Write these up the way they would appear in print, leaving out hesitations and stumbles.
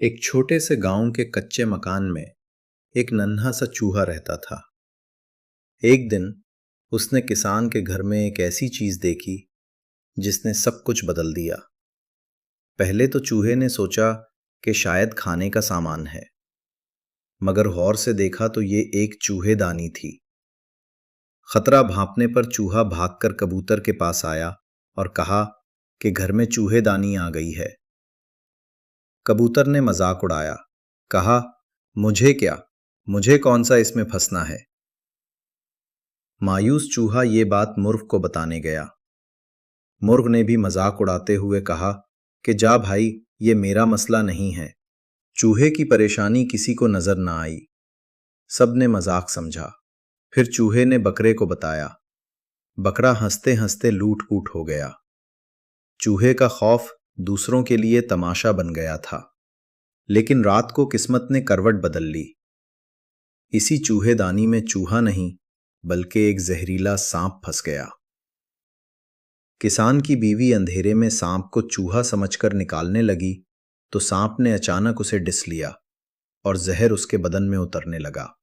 एक छोटे से गांव के कच्चे मकान में एक नन्हा सा चूहा रहता था। एक दिन उसने किसान के घर में एक ऐसी चीज देखी जिसने सब कुछ बदल दिया। पहले तो चूहे ने सोचा कि शायद खाने का सामान है, मगर गौर से देखा तो ये एक चूहेदानी थी। खतरा भांपने पर चूहा भागकर कबूतर के पास आया और कहा कि घर में चूहेदानी आ गई है। कबूतर ने मजाक उड़ाया, कहा, मुझे क्या, मुझे कौन सा इसमें फंसना है। मायूस चूहा ये बात मुर्ग को बताने गया। मुर्ग ने भी मजाक उड़ाते हुए कहा कि जा भाई, ये मेरा मसला नहीं है। चूहे की परेशानी किसी को नजर ना आई। सब ने मजाक समझा। फिर चूहे ने बकरे को बताया। बकरा हंसते हंसते लूट पूट हो गया। चूहे का खौफ दूसरों के लिए तमाशा बन गया था। लेकिन रात को किस्मत ने करवट बदल ली। इसी चूहेदानी में चूहा नहीं बल्कि एक जहरीला सांप फंस गया। किसान की बीवी अंधेरे में सांप को चूहा समझकर निकालने लगी तो सांप ने अचानक उसे डिस लिया और जहर उसके बदन में उतरने लगा।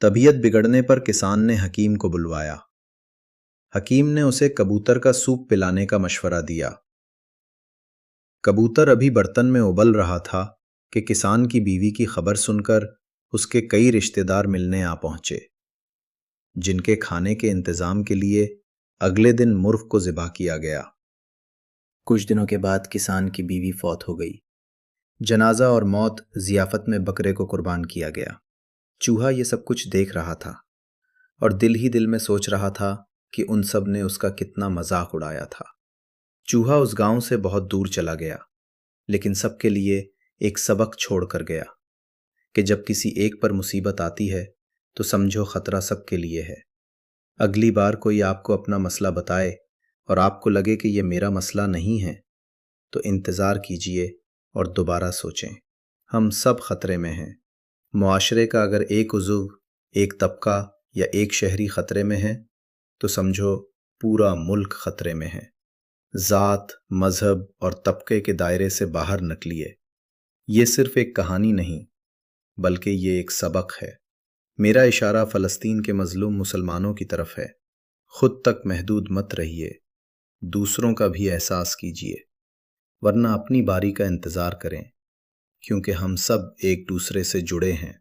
तबीयत बिगड़ने पर किसान ने हकीम को बुलवाया। हकीम ने उसे कबूतर का सूप पिलाने का मशवरा दिया। कबूतर अभी बर्तन में उबल रहा था कि किसान की बीवी की खबर सुनकर उसके कई रिश्तेदार मिलने आ पहुंचे, जिनके खाने के इंतजाम के लिए अगले दिन मुर्ग को ज़िबा किया गया। कुछ दिनों के बाद किसान की बीवी फौत हो गई। जनाजा और मौत जियाफत में बकरे को कुर्बान किया गया। चूहा ये सब कुछ देख रहा था और दिल ही दिल में सोच रहा था कि उन सब ने उसका कितना मजाक उड़ाया था। चूहा उस गांव से बहुत दूर चला गया, लेकिन सबके लिए एक सबक छोड़ कर गया कि जब किसी एक पर मुसीबत आती है तो समझो खतरा सबके लिए है। अगली बार कोई आपको अपना मसला बताए और आपको लगे कि ये मेरा मसला नहीं है, तो इंतज़ार कीजिए और दोबारा सोचें। हम सब खतरे में हैं। मुआशरे का अगर एक उज़्व, एक तबका या एक शहरी खतरे में है तो समझो पूरा मुल्क खतरे में है। ज़ात, मज़हब और तबके के दायरे से बाहर निकलिए। ये सिर्फ एक कहानी नहीं बल्कि ये एक सबक है। मेरा इशारा फ़लस्तीन के मज़लूम मुसलमानों की तरफ है। खुद तक महदूद मत रहिए, दूसरों का भी एहसास कीजिए, वरना अपनी बारी का इंतज़ार करें, क्योंकि हम सब एक दूसरे से जुड़े हैं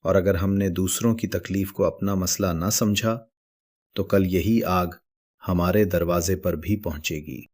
और अगर हमने दूसरों की तकलीफ़ को अपना मसला ना समझा तो कल यही आग हमारे दरवाजे पर भी पहुंचेगी।